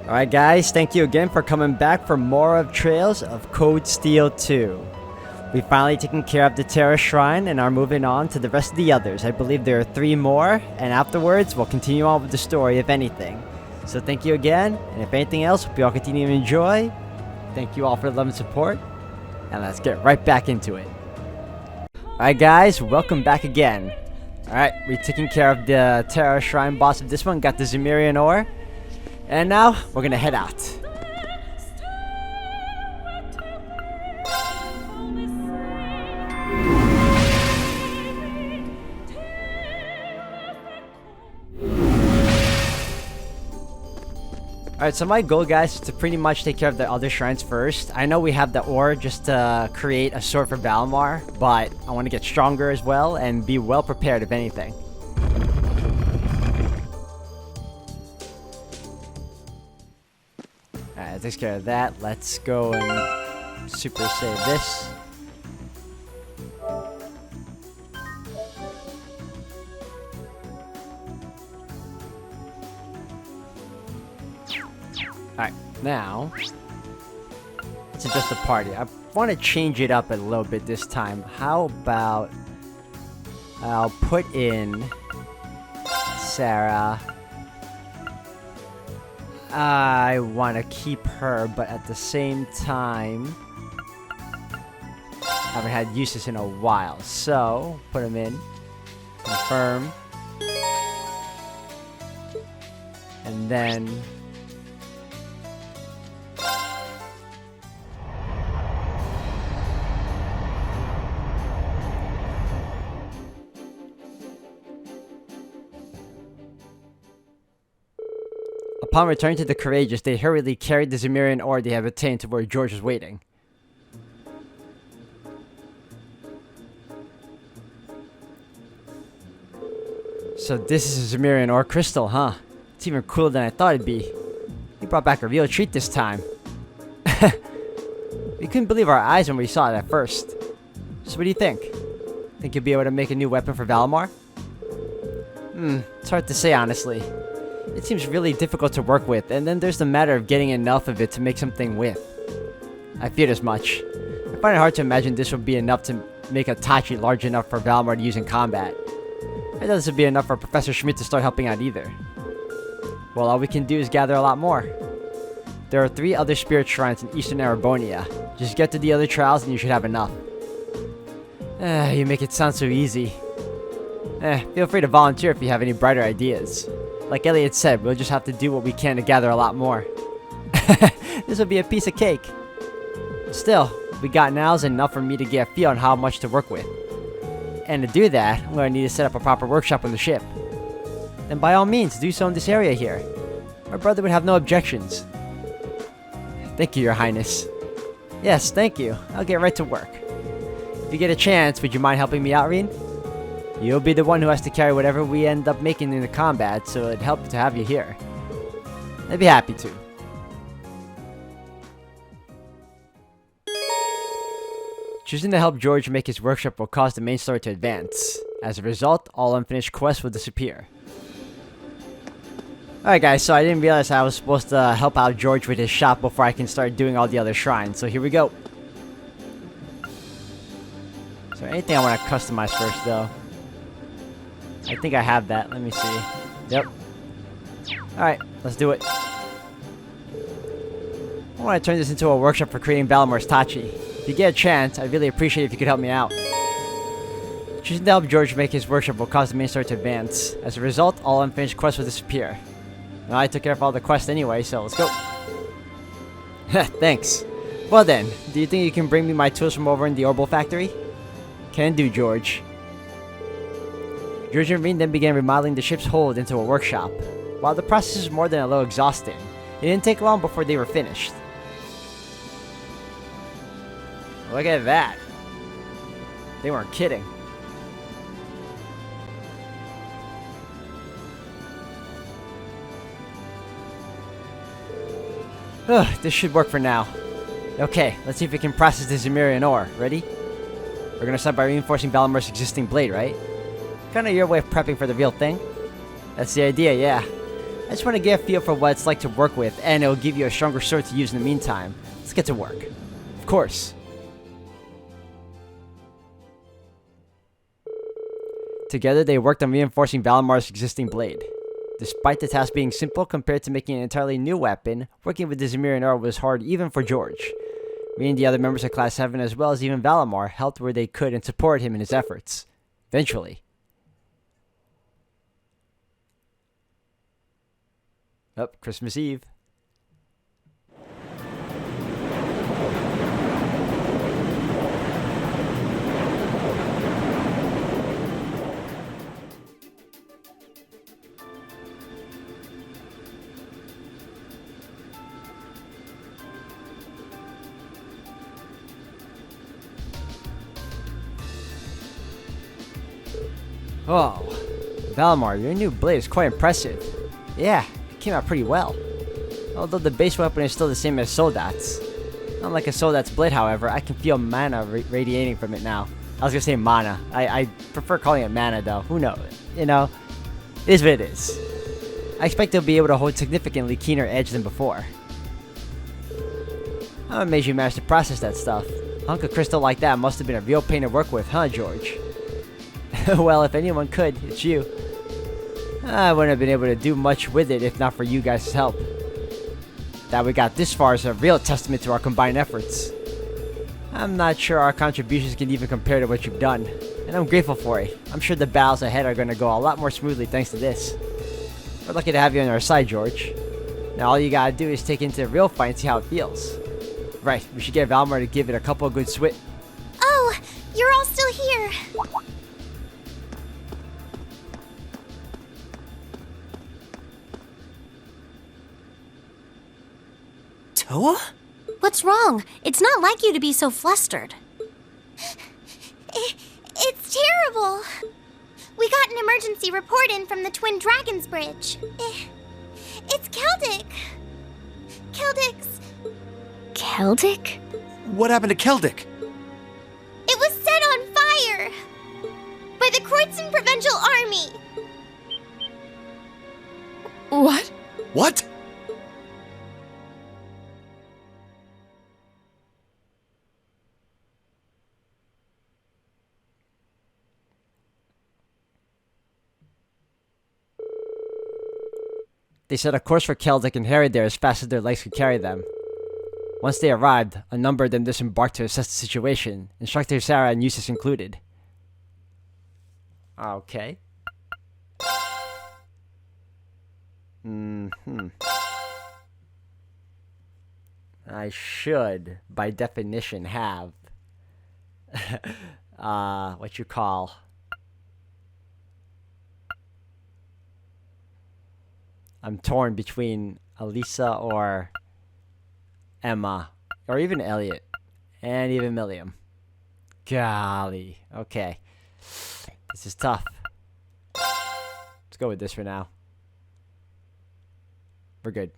Alright guys, thank you again for coming back for more of Trails of Cold Steel 2. We finally taken care of the Terra Shrine and are moving on to the rest of the others. I believe there are 3 more, and afterwards we'll continue on with the story if anything. So thank you again, and if anything else, hope you all continue to enjoy. Thank you all for the love and support, and let's get right back into it. Alright guys, welcome back again. Alright, we're taking care of the Terra Shrine boss of this one, got the Zemirian ore. And now, we're gonna head out. Alright, so my goal, guys, is to pretty much take care of the other shrines first. I know we have the ore just to create a sword for Valimar, but I want to get stronger as well and be well prepared if anything. Alright, that takes care of that. Let's go and super save this. Alright, now let's adjust the party. I want to change it up a little bit this time. How about I'll put in Sarah. I want to keep her, but at the same time, I haven't had uses in a while. So, put them in. Confirm. And then upon returning to the Courageous, they hurriedly carried the Zemirian ore they had obtained to where George was waiting. So this is a Zemirian ore crystal, huh? It's even cooler than I thought it'd be. He brought back a real treat this time. We couldn't believe our eyes when we saw it at first. So what do you think? Think you'll be able to make a new weapon for Valimar? It's hard to say, honestly. It seems really difficult to work with, and then there's the matter of getting enough of it to make something with. I feared as much. I find it hard to imagine this would be enough to make a Tachi large enough for Valimar to use in combat. I doubt this would be enough for Professor Schmidt to start helping out either. Well, all we can do is gather a lot more. There are 3 other spirit shrines in Eastern Arabonia. Just get to the other trials and you should have enough. You make it sound so easy. Feel free to volunteer if you have any brighter ideas. Like Elliot said, we'll just have to do what we can to gather a lot more. This will be a piece of cake. Still, what we got now is enough for me to get a feel on how much to work with. And to do that, I'm going to need to set up a proper workshop on the ship. Then by all means, do so in this area here. My brother would have no objections. Thank you, Your Highness. Yes, thank you. I'll get right to work. If you get a chance, would you mind helping me out, Reen? You'll be the one who has to carry whatever we end up making in the combat, so it'd help to have you here. I'd be happy to. Choosing to help George make his workshop will cause the main story to advance. As a result, all unfinished quests will disappear. Alright guys, so I didn't realize I was supposed to help out George with his shop before I can start doing all the other shrines, so here we go. Is there anything I want to customize first though? I think I have that. Let me see. Yep. Alright, let's do it. I want to turn this into a workshop for creating Valimar's Tachi. If you get a chance, I'd really appreciate it if you could help me out. Choosing to help George make his workshop will cause the main story to advance. As a result, all unfinished quests will disappear. Now I took care of all the quests anyway, so let's go. Thanks. Well then, do you think you can bring me my tools from over in the Orbital Factory? Can do, George. George and Reen then began remodeling the ship's hold into a workshop. While the process was more than a little exhausting, it didn't take long before they were finished. Look at that. They weren't kidding. This should work for now. Okay, let's see if we can process the Zemirian ore. Ready? We're gonna start by reinforcing Valimar's existing blade, right? Kinda your way of prepping for the real thing. That's the idea, yeah. I just want to get a feel for what it's like to work with, and it'll give you a stronger sword to use in the meantime. Let's get to work. Of course. Together, they worked on reinforcing Valamar's existing blade. Despite the task being simple compared to making an entirely new weapon, working with the Zemir and Ur was hard even for George. Me and the other members of Class 7, as well as even Valamar, helped where they could and supported him in his efforts. Eventually. Christmas Eve. Oh, Valamar, your new blade is quite impressive. Yeah, it came out pretty well. Although the base weapon is still the same as Soldat's. Unlike a Soldat's blade, however, I can feel mana radiating from it now. I was gonna say mana. I prefer calling it mana though. Who knows? You know, it is what it is. I expect they'll be able to hold significantly keener edge than before. I'm amazed you managed to process that stuff. A hunk of crystal like that must have been a real pain to work with, huh, George? Well, if anyone could, it's you. I wouldn't have been able to do much with it if not for you guys' help. That we got this far is a real testament to our combined efforts. I'm not sure our contributions can even compare to what you've done, and I'm grateful for it. I'm sure the battles ahead are going to go a lot more smoothly thanks to this. We're lucky to have you on our side, George. Now all you gotta do is take it into a real fight and see how it feels. Right, we should get Valmar to give it a couple of good Oh, you're all still here. Toa? What's wrong? It's not like you to be so flustered. It's terrible. We got an emergency report in from the Twin Dragons Bridge. It's Celtic. Celtic? What happened to Celtic? It was set on fire by the Kreutzen Provincial Army. What? What? They set a course for Celtic and harried there as fast as their legs could carry them. Once they arrived, a number of them disembarked to assess the situation, Instructor Sarah and Eustace included. Okay. I should, by definition, have what you call I'm torn between Elisa or Emma, or even Elliot, and even Milliam. Golly. Okay. This is tough. Let's go with this for now. We're good.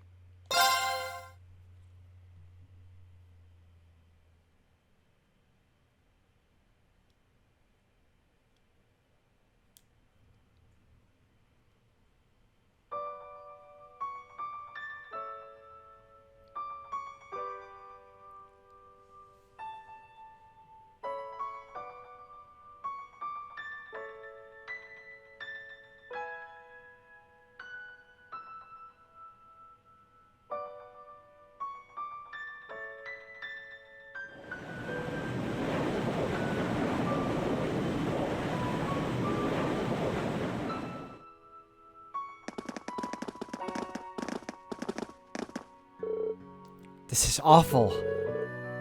This is awful.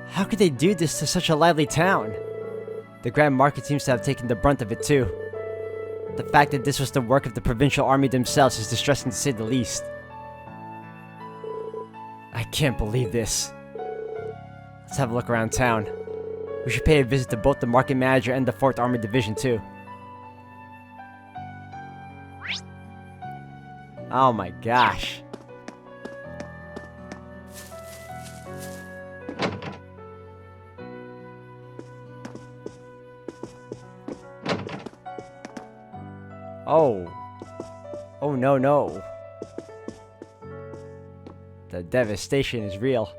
How could they do this to such a lively town? The Grand Market seems to have taken the brunt of it too. The fact that this was the work of the provincial army themselves is distressing to say the least. I can't believe this. Let's have a look around town. We should pay a visit to both the market manager and the 4th Armored Division too. Oh my gosh. Oh. Oh no. The devastation is real.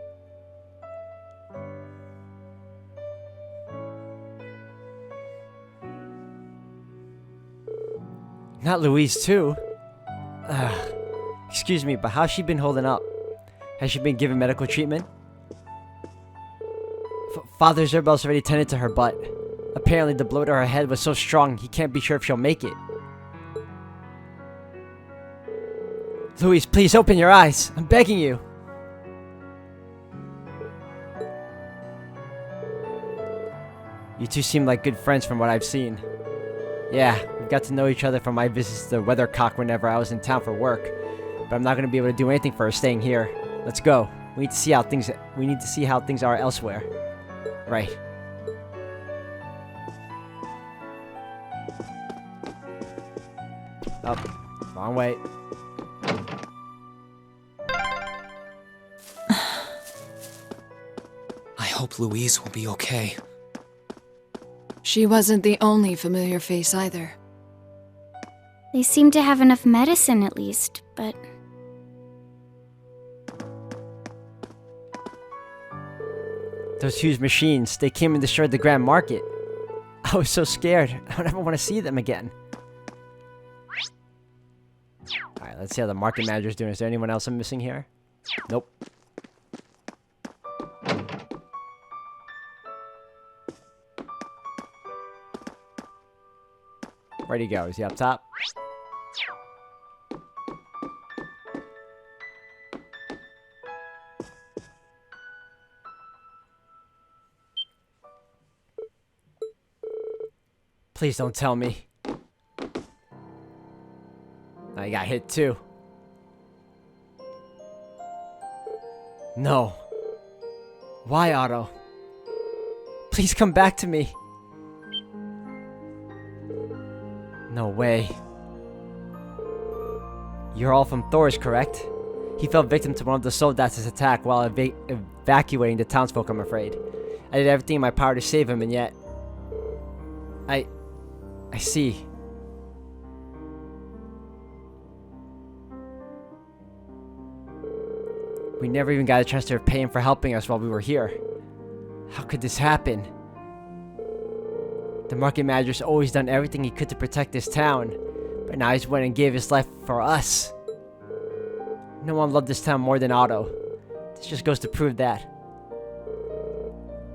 Not Louise, too. Excuse me, but how's she been holding up? Has she been given medical treatment? Father Zerbel's already tended to her, but apparently the blow to her head was so strong he can't be sure if she'll make it. Louise, please open your eyes. I'm begging you. You two seem like good friends from what I've seen. Yeah, we've got to know each other from my visits to the Weathercock whenever I was in town for work. But I'm not going to be able to do anything for her staying here. Let's go. We need to see how things are elsewhere. Right. Oh, wrong way. I hope Louise will be okay. She wasn't the only familiar face either. They seem to have enough medicine at least, but... Those huge machines, they came and destroyed the Grand Market. I was so scared. I don't ever want to see them again. Alright, let's see how the market manager's doing. Is there anyone else I'm missing here? Nope. Where'd he go? Is he up top? Please don't tell me. I got hit too. No. Why, Otto? Please come back to me. No way. You're all from Thor's, correct? He fell victim to one of the Soldats' attack while evacuating the townsfolk, I'm afraid. I did everything in my power to save him, and yet... I see. We never even got a chance to repay him for helping us while we were here. How could this happen? The market manager's always done everything he could to protect this town, but now he's went and gave his life for us. No one loved this town more than Otto. This just goes to prove that.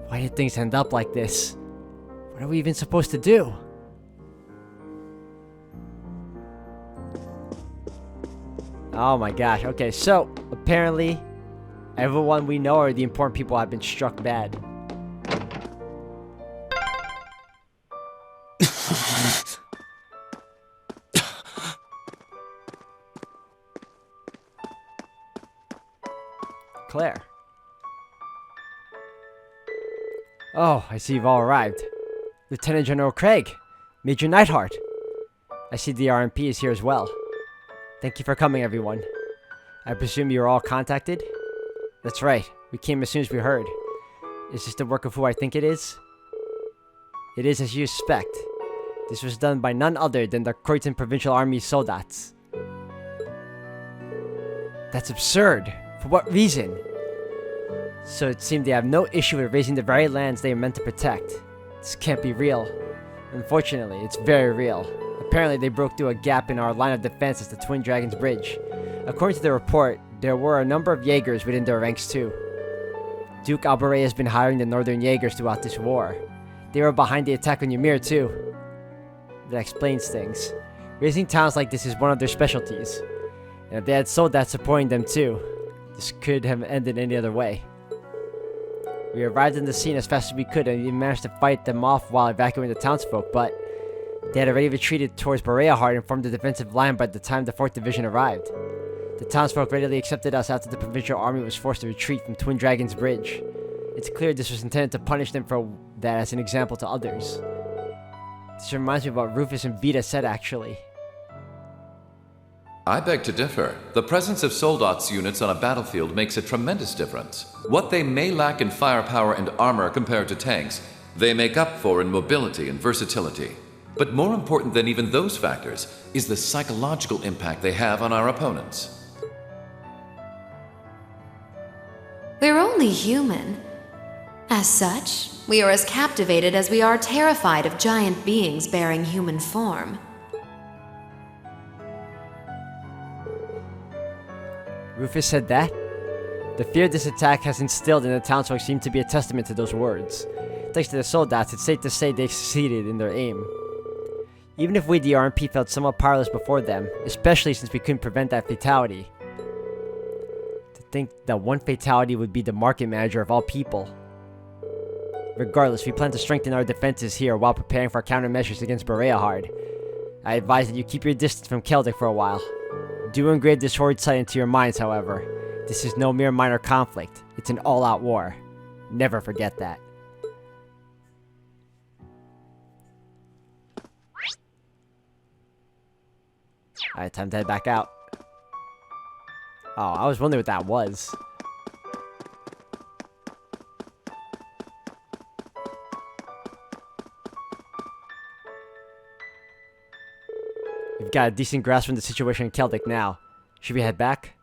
Why did things end up like this? What are we even supposed to do? Oh my gosh, okay, so apparently everyone we know or the important people have been struck bad. Claire. Oh, I see you've all arrived. Lieutenant General Craig, Major Neidhart. I see the RMP is here as well. Thank you for coming, everyone. I presume you were all contacted? That's right. We came as soon as we heard. Is this the work of who I think it is? It is as you suspect. This was done by none other than the Croydon Provincial Army Soldats. That's absurd. For what reason? So it seemed they have no issue with raising the very lands they are meant to protect. This can't be real. Unfortunately, it's very real. Apparently, they broke through a gap in our line of defense at the Twin Dragons Bridge. According to the report, there were a number of Jaegers within their ranks too. Duke Albaret has been hiring the Northern Jaegers throughout this war. They were behind the attack on Ymir too. That explains things. Raising towns like this is one of their specialties. And if they had Soldats supporting them too, this could have ended any other way. We arrived on the scene as fast as we could and even managed to fight them off while evacuating the townsfolk, but they had already retreated towards Boreahart and formed a defensive line by the time the 4th Division arrived. The townsfolk readily accepted us after the provincial army was forced to retreat from Twin Dragons Bridge. It's clear this was intended to punish them for that as an example to others. This reminds me of what Rufus and Vita said, actually. I beg to differ. The presence of Soldats units on a battlefield makes a tremendous difference. What they may lack in firepower and armor compared to tanks, they make up for in mobility and versatility. But more important than even those factors is the psychological impact they have on our opponents. We're only human. As such, we are as captivated as we are terrified of giant beings bearing human form. Rufus said that? The fear this attack has instilled in the townsfolk seemed to be a testament to those words. Thanks to the Soldats, it's safe to say they succeeded in their aim. Even if we, the RMP, felt somewhat powerless before them, especially since we couldn't prevent that fatality. To think that one fatality would be the market manager of all people. Regardless, we plan to strengthen our defenses here while preparing for countermeasures against Bereahard. I advise that you keep your distance from Keldic for a while. Do engrave this horrid sight into your minds, however. This is no mere minor conflict. It's an all-out war. Never forget that. Alright, time to head back out. Oh, I was wondering what that was. We've got a decent grasp on the situation in Keldic now. Should we head back?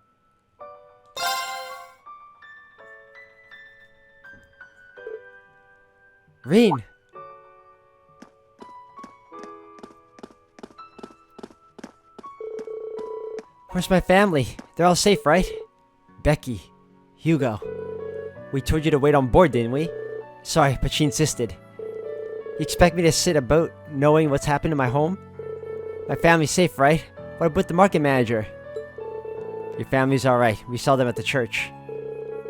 Reen! Where's my family? They're all safe, right? Becky, Hugo. We told you to wait on board, didn't we? Sorry, but she insisted. You expect me to sit about knowing what's happened to my home? My family's safe, right? What about the market manager? Your family's alright. We saw them at the church.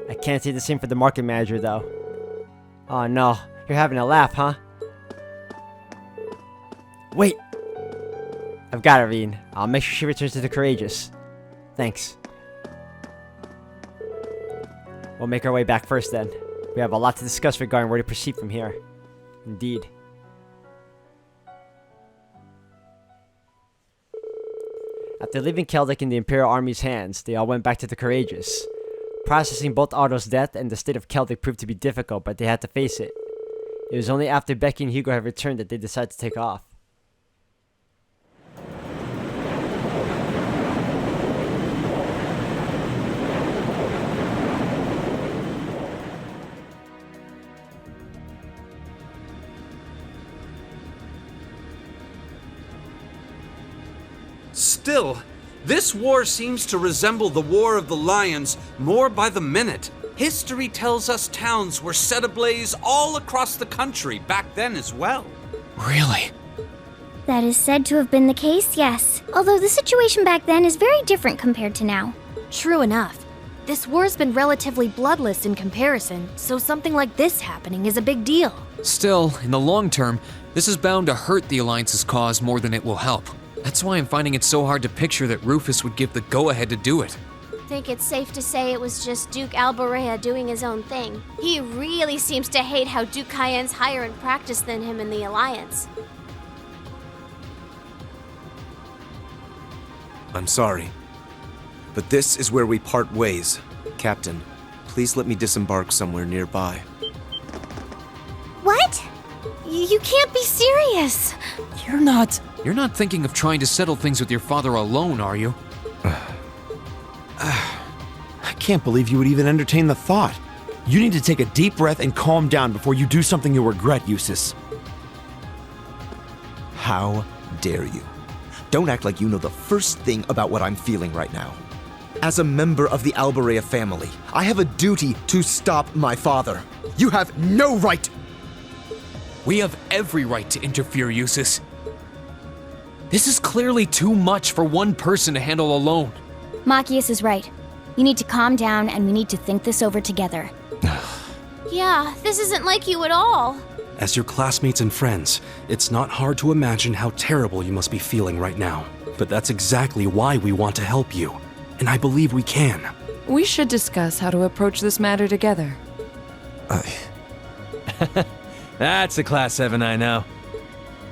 I can't say the same for the market manager, though. Oh no, you're having a laugh, huh? Wait! I've got her, Reen. I'll make sure she returns to the Courageous. Thanks. We'll make our way back first, then. We have a lot to discuss regarding where to proceed from here. Indeed. After leaving Keldic in the Imperial Army's hands, they all went back to the Courageous. Processing both Otto's death and the state of Keldic proved to be difficult, but they had to face it. It was only after Becky and Hugo had returned that they decided to take off. Still, this war seems to resemble the War of the Lions more by the minute. History tells us towns were set ablaze all across the country back then as well. Really? That is said to have been the case, yes. Although the situation back then is very different compared to now. True enough. This war's been relatively bloodless in comparison, so something like this happening is a big deal. Still, in the long term, this is bound to hurt the Alliance's cause more than it will help. That's why I'm finding it so hard to picture that Rufus would give the go-ahead to do it. Think it's safe to say it was just Duke Alborea doing his own thing. He really seems to hate how Duke Cayenne's higher in practice than him in the Alliance. I'm sorry, but this is where we part ways. Captain, please let me disembark somewhere nearby. What? You can't be serious. You're not thinking of trying to settle things with your father alone, are you? I can't believe you would even entertain the thought. You need to take a deep breath and calm down before you do something you'll regret, Eustace. How dare you? Don't act like you know the first thing about what I'm feeling right now. As a member of the Alborea family, I have a duty to stop my father. You have no right. We have every right to interfere, Eustace. This is clearly too much for one person to handle alone. Machias is right. You need to calm down and we need to think this over together. Yeah, this isn't like you at all. As your classmates and friends, it's not hard to imagine how terrible you must be feeling right now. But that's exactly why we want to help you. And I believe we can. We should discuss how to approach this matter together. That's a Class 7 I know.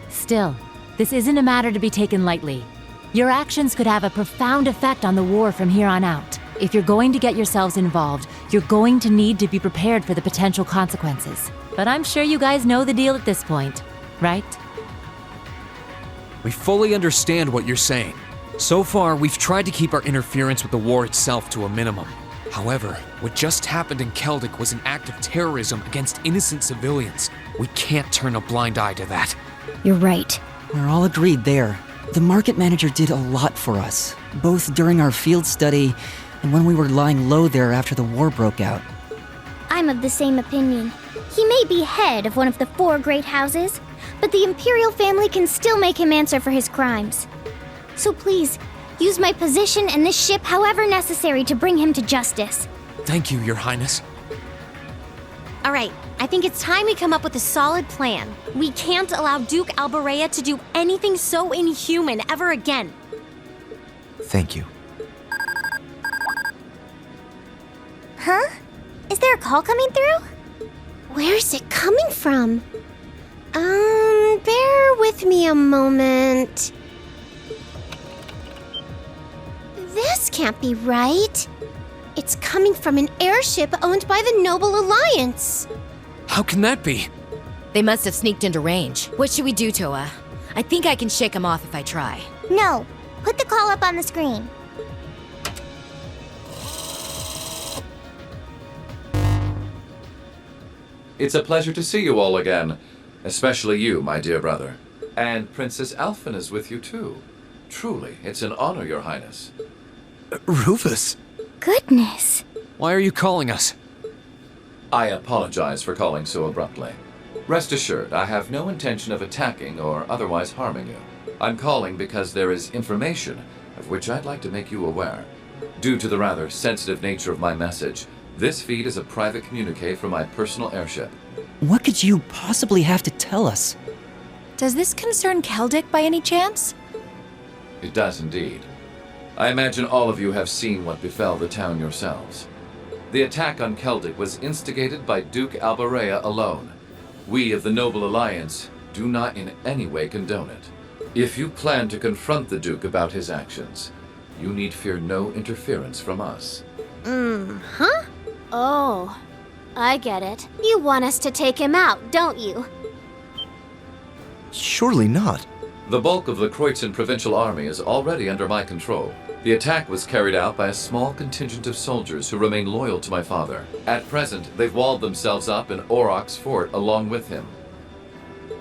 Still, this isn't a matter to be taken lightly. Your actions could have a profound effect on the war from here on out. If you're going to get yourselves involved, you're going to need to be prepared for the potential consequences. But I'm sure you guys know the deal at this point, right? We fully understand what you're saying. So far, we've tried to keep our interference with the war itself to a minimum. However, what just happened in Keldic was an act of terrorism against innocent civilians. We can't turn a blind eye to that. You're right. We're all agreed there. The market manager did a lot for us, both during our field study and when we were lying low there after the war broke out. I'm of the same opinion. He may be head of one of the 4 great houses, but the Imperial family can still make him answer for his crimes. So please, use my position and this ship however necessary to bring him to justice. Thank you, Your Highness. All right, I think it's time we come up with a solid plan. We can't allow Duke Alborea to do anything so inhuman ever again. Thank you. Huh? Is there a call coming through? Where's it coming from? Bear with me a moment. This can't be right. It's coming from an airship owned by the Noble Alliance. How can that be? They must have sneaked into range. What should we do, Toa? I think I can shake them off if I try. No, put the call up on the screen. It's a pleasure to see you all again, especially you, my dear brother. And Princess Alphen is with you too. Truly, it's an honor, Your Highness. Rufus? Goodness. Why are you calling us? I apologize for calling so abruptly. Rest assured, I have no intention of attacking or otherwise harming you. I'm calling because there is information of which I'd like to make you aware. Due to the rather sensitive nature of my message, this feed is a private communique from my personal airship. What could you possibly have to tell us? Does this concern Keldic by any chance? It does indeed. I imagine all of you have seen what befell the town yourselves. The attack on Keldic was instigated by Duke Alborea alone. We of the Noble Alliance do not in any way condone it. If you plan to confront the Duke about his actions, you need fear no interference from us. Huh? Oh, I get it. You want us to take him out, don't you? Surely not. The bulk of the Kreutzen Provincial Army is already under my control. The attack was carried out by a small contingent of soldiers who remain loyal to my father. At present, they've walled themselves up in Aurochs Fort along with him.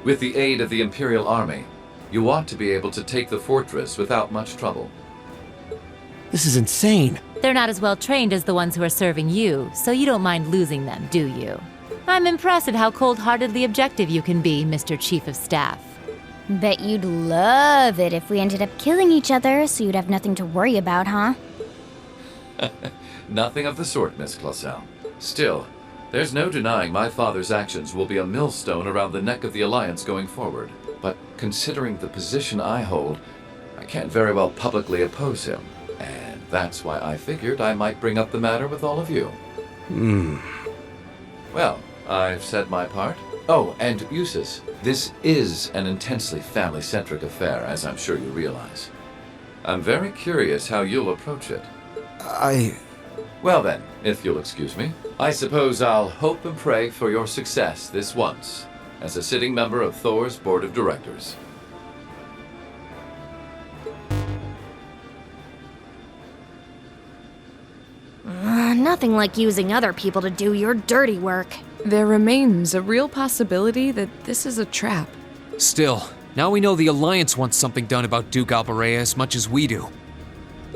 With the aid of the Imperial Army, you ought to be able to take the fortress without much trouble. This is insane. They're not as well trained as the ones who are serving you, so you don't mind losing them, do you? I'm impressed at how cold-heartedly objective you can be, Mr. Chief of Staff. Bet you'd love it if we ended up killing each other, so you'd have nothing to worry about, huh? Nothing of the sort, Miss Clausel. Still, there's no denying my father's actions will be a millstone around the neck of the Alliance going forward. But considering the position I hold, I can't very well publicly oppose him. And that's why I figured I might bring up the matter with all of you. Well, I've said my part. Oh, and Eustace, this is an intensely family-centric affair, as I'm sure you realize. I'm very curious how you'll approach it. Well then, if you'll excuse me, I suppose I'll hope and pray for your success this once, as a sitting member of Thor's Board of Directors. Nothing like using other people to do your dirty work. There remains a real possibility that this is a trap. Still, now we know the Alliance wants something done about Duke Alborea as much as we do.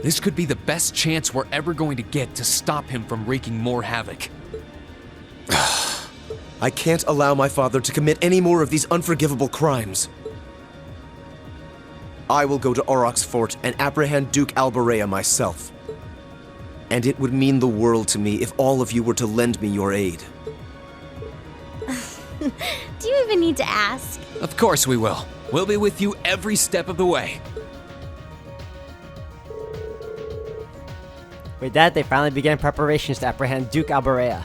This could be the best chance we're ever going to get to stop him from wreaking more havoc. I can't allow my father to commit any more of these unforgivable crimes. I will go to Aurochs Fort and apprehend Duke Alborea myself. And it would mean the world to me if all of you were to lend me your aid. Do you even need to ask? Of course we will. We'll be with you every step of the way. With that, they finally began preparations to apprehend Duke Alborea.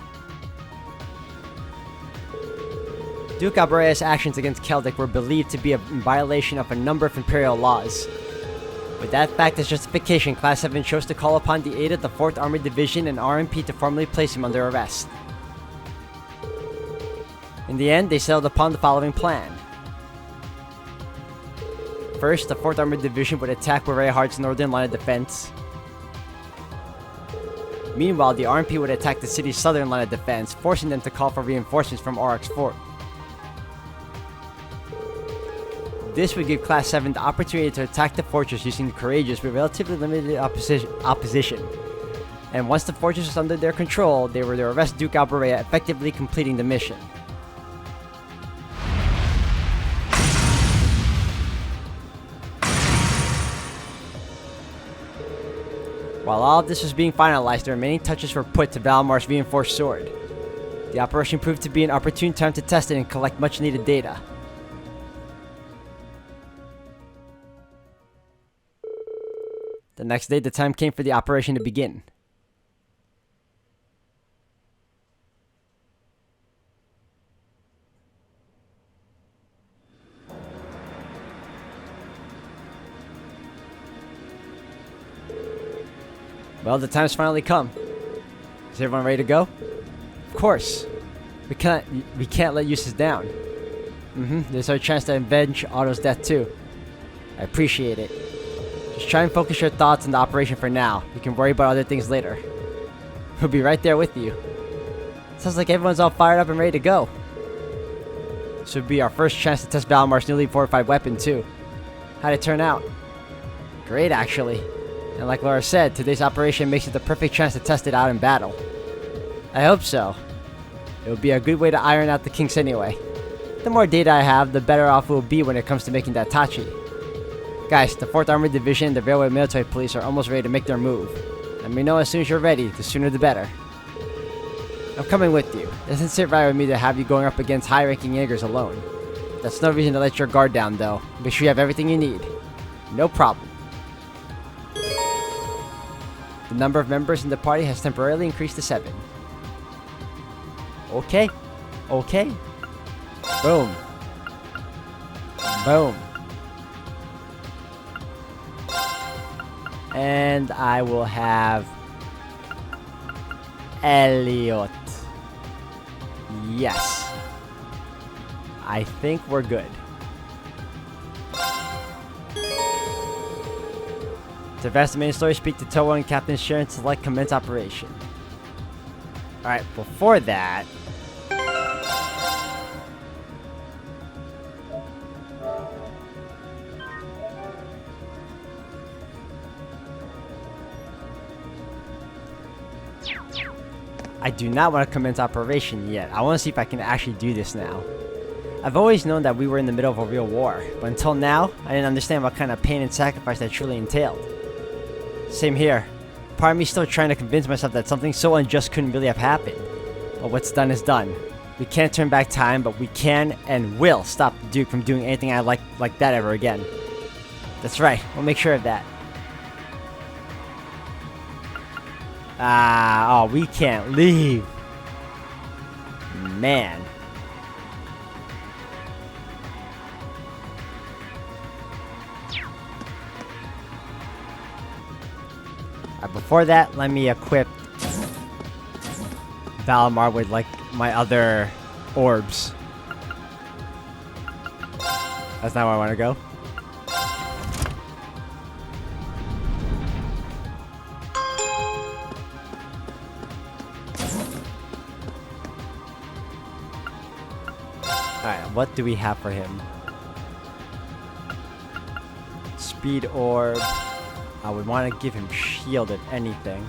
Duke Alborea's actions against Keldic were believed to be in violation of a number of Imperial laws. With that fact as justification, Class 7 chose to call upon the aid of the 4th Armored Division and RMP to formally place him under arrest. In the end, they settled upon the following plan. First, the 4th Armored Division would attack Boreahard's northern line of defense. Meanwhile, the RMP would attack the city's southern line of defense, forcing them to call for reinforcements from Aurochs Fort. This would give Class 7 the opportunity to attack the fortress using the courageous but relatively limited opposition. And once the fortress was under their control, they were to arrest Duke Alberea, effectively completing the mission. While all of this was being finalized, the remaining touches were put to Valmar's reinforced sword. The operation proved to be an opportune time to test it and collect much needed data. The next day, the time came for the operation to begin. Well, the time's finally come. Is everyone ready to go? Of course. We can't let Eustace down. There's our chance to avenge Otto's death too. I appreciate it. Just try and focus your thoughts on the operation for now. You can worry about other things later. We'll be right there with you. Sounds like everyone's all fired up and ready to go. This would be our first chance to test Valmar's newly fortified weapon too. How'd it turn out? Great, actually. And like Laura said, today's operation makes it the perfect chance to test it out in battle. I hope so. It would be a good way to iron out the kinks anyway. The more data I have, the better off it will be when it comes to making that Tachi. Guys, the 4th Armored Division and the Railway Military Police are almost ready to make their move. Let me know as soon as you're ready, the sooner the better. I'm coming with you. It doesn't sit right with me to have you going up against high-ranking Jaegers alone. That's no reason to let your guard down, though. Make sure you have everything you need. No problem. The number of members in the party has temporarily increased to 7. Okay. Okay. Boom. Boom. And I will have Elliot. Yes. I think we're good. To advance the main story, speak to Toa and Captain Sharon to select commence operation. Alright, before that... I do not want to commence operation yet. I want to see if I can actually do this now. I've always known that we were in the middle of a real war, but until now, I didn't understand what kind of pain and sacrifice that truly entailed. Same here. Part of me still trying to convince myself that something so unjust couldn't really have happened. But what's done is done. We can't turn back time, but we can and will stop the Duke from doing anything like that ever again. That's right, we'll make sure of that. Oh, we can't leave. Man. Before that, let me equip Valimar with, like, my other orbs. That's not where I want to go. Alright, what do we have for him? Speed orb. I would want to give him shield if anything.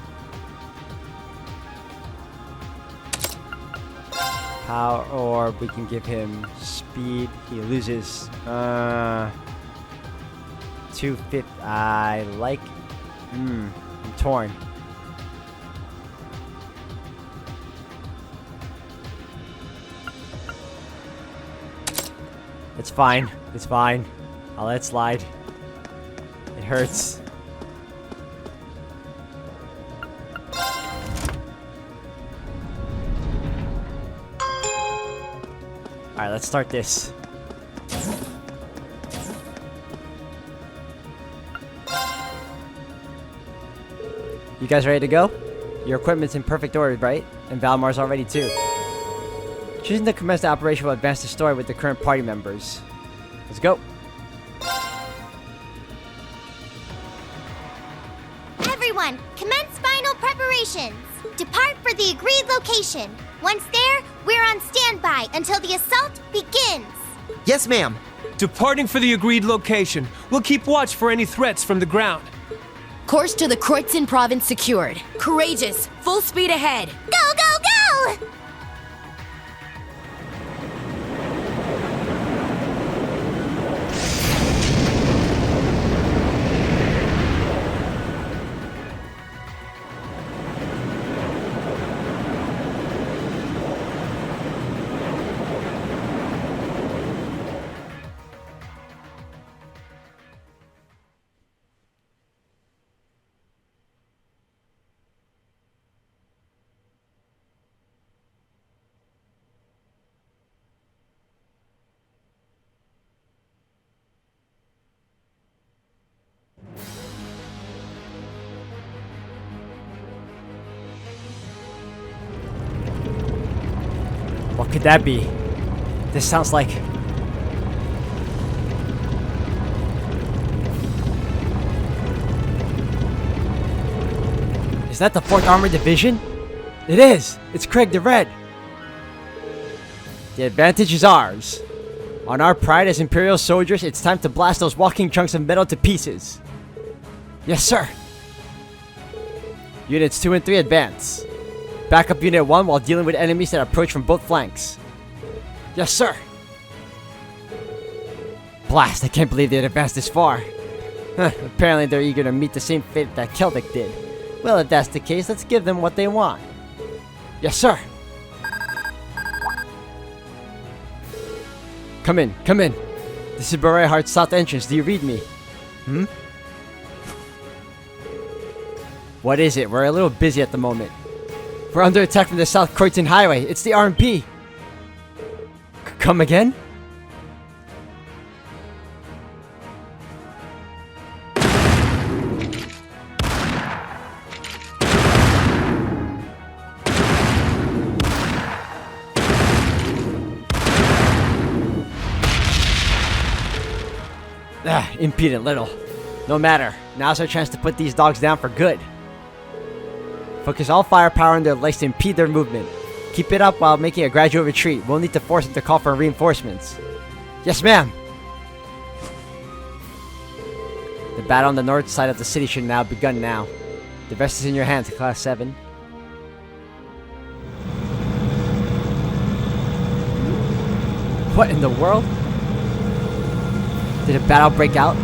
Power orb, we can give him speed. He loses 250. I like. I'm torn. It's fine. It's fine. I'll let it slide. It hurts. Alright, let's start this. You guys ready to go? Your equipment's in perfect order, right? And Valimar's all ready too. Choosing to commence the operation will advance the story with the current party members. Let's go. Everyone, commence final preparations! position. Once there, we're on standby until the assault begins. Yes, ma'am. Departing for the agreed location. We'll keep watch for any threats from the ground. Course to the Kreuzin province secured. Courageous. Full speed ahead. Go, go, go! What could that be? This sounds like... Is that the 4th Armored Division? It is! It's Craig the Red! The advantage is ours. On our pride as Imperial soldiers, it's time to blast those walking chunks of metal to pieces. Yes, sir! Units 2 and 3 advance. Back up Unit 1 while dealing with enemies that approach from both flanks. Yes, sir! Blast, I can't believe they'd advanced this far. Apparently they're eager to meet the same fate that Celtic did. Well, if that's the case, let's give them what they want. Yes, sir! Come in, come in. This is Beret Heart's south entrance, do you read me? Hmm? What is it? We're a little busy at the moment. We're under attack from the South Croydon Highway. It's the RMP. Come again? Impudent little. No matter. Now's our chance to put these dogs down for good. Focus all firepower on their legs to impede their movement. Keep it up while making a gradual retreat. We'll need to force them to call for reinforcements. Yes, ma'am! The battle on the north side of the city should now begun now. The rest is in your hands, Class 7. What in the world? Did a battle break out?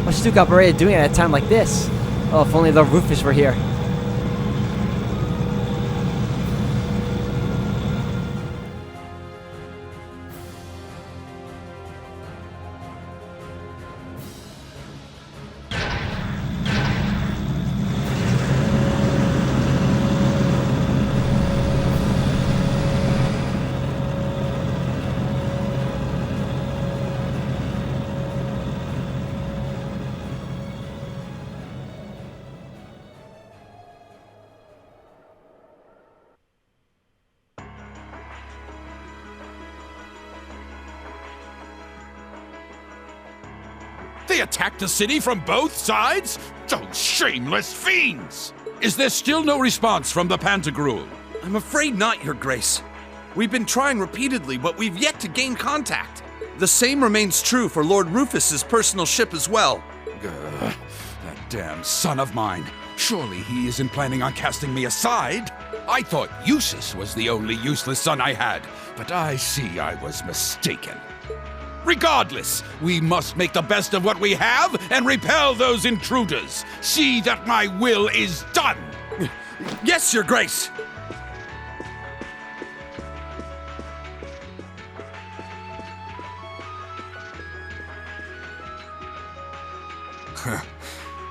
What's Duke Alberea doing at a time like this? Oh, if only Lord Rufus were here. They attacked the city from both sides? Those shameless fiends! Is there still no response from the Pantagruel? I'm afraid not, Your Grace. We've been trying repeatedly, but we've yet to gain contact. The same remains true for Lord Rufus's personal ship as well. That damn son of mine. Surely he isn't planning on casting me aside. I thought Eustace was the only useless son I had, but I see I was mistaken. Regardless, we must make the best of what we have and repel those intruders. See that my will is done. Yes, Your Grace.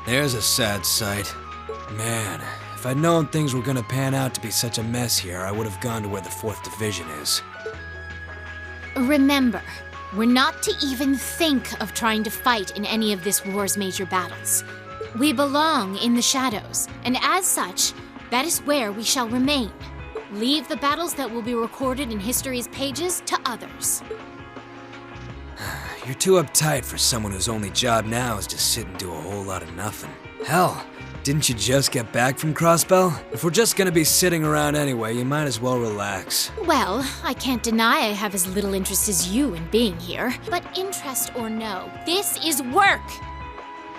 There's a sad sight. Man, if I'd known things were gonna pan out to be such a mess here, I would have gone to where the 4th Division is. Remember, we're not to even think of trying to fight in any of this war's major battles. We belong in the shadows, and as such, that is where we shall remain. Leave the battles that will be recorded in history's pages to others. You're too uptight for someone whose only job now is to sit and do a whole lot of nothing. Hell, Didn't you just get back from Crossbell? If we're just gonna be sitting around anyway, you might as well relax. Well, I can't deny I have as little interest as you in being here. But interest or no, this is work!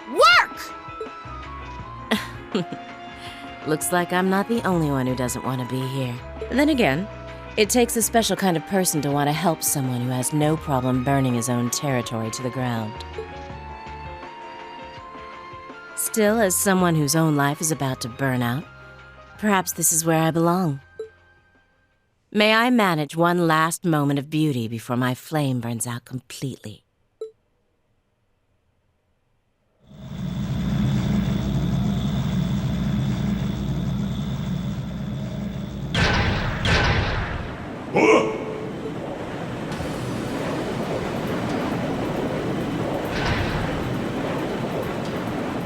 Work! Looks like I'm not the only one who doesn't want to be here. Then again, it takes a special kind of person to want to help someone who has no problem burning his own territory to the ground. Still, as someone whose own life is about to burn out, perhaps this is where I belong. May I manage one last moment of beauty before my flame burns out completely.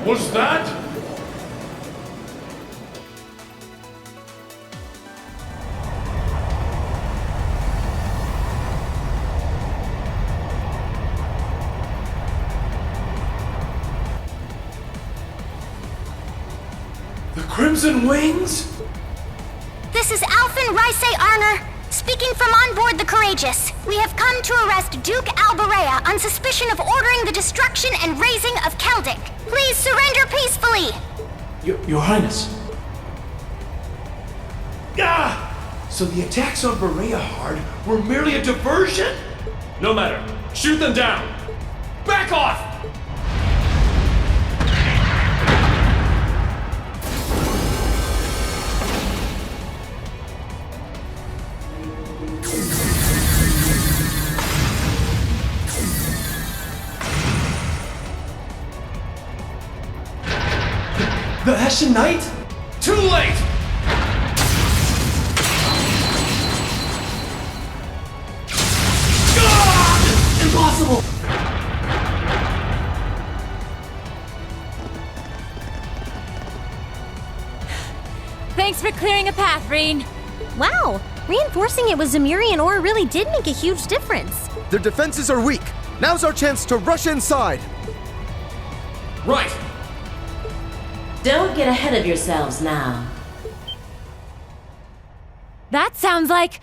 What's that? The Crimson Wings? This is Alphen Rice Arner, speaking from on board the Courageous. We have come to arrest Duke Albarea on suspicion of ordering the destruction and razing of Keldic. Please surrender peacefully. Your Highness. Ah! So the attacks on Berea Hard were merely a diversion? No matter. Shoot them down! Back off! The Hessian Knight? Too late! Ah! Impossible! Thanks for clearing a path, Reen. Wow, reinforcing it with Zemurian ore really did make a huge difference. Their defenses are weak. Now's our chance to rush inside. Right! Don't get ahead of yourselves now. That sounds like...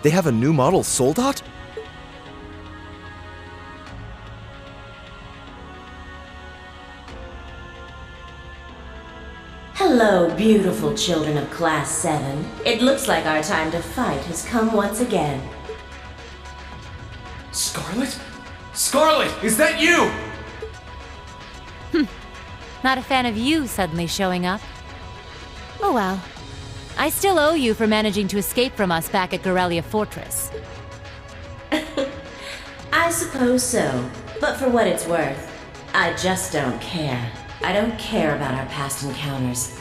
They have a new model Soldat? Hello, beautiful children of Class 7. It looks like our time to fight has come once again. Scarlet? Scarlet, is that you? Not a fan of you suddenly showing up. Oh well. I still owe you for managing to escape from us back at Gorelia Fortress. I suppose so. But for what it's worth, I just don't care. I don't care about our past encounters.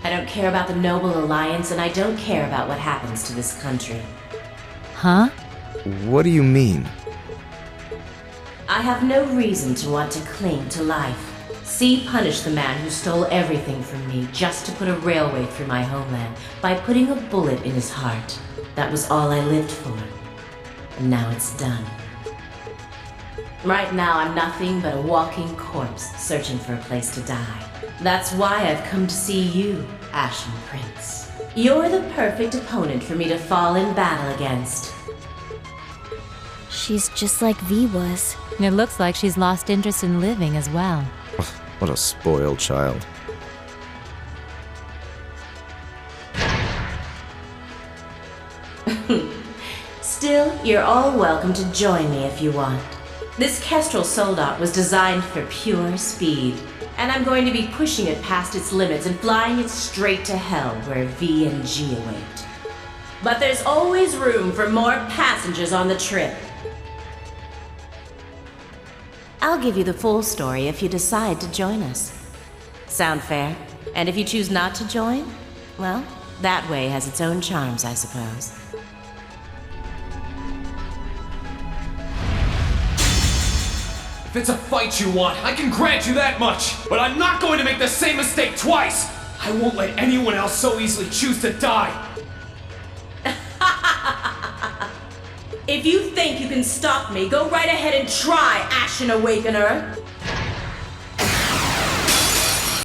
I don't care about the Noble Alliance, and I don't care about what happens to this country. Huh? What do you mean? I have no reason to want to cling to life. See punish the man who stole everything from me just to put a railway through my homeland by putting a bullet in his heart. That was all I lived for. And now it's done. Right now I'm nothing but a walking corpse searching for a place to die. That's why I've come to see you, Ashen Prince. You're the perfect opponent for me to fall in battle against. She's just like V was. It looks like she's lost interest in living as well. What a spoiled child. Still, you're all welcome to join me if you want. This Kestrel Soldat was designed for pure speed, and I'm going to be pushing it past its limits and flying it straight to hell where V and G await. But there's always room for more passengers on the trip. I'll give you the full story if you decide to join us. Sound fair? And if you choose not to join, well, that way has its own charms, I suppose. If it's a fight you want, I can grant you that much. But I'm not going to make the same mistake twice. I won't let anyone else so easily choose to die. If you think you can stop me, go right ahead and try, Ashen Awakener.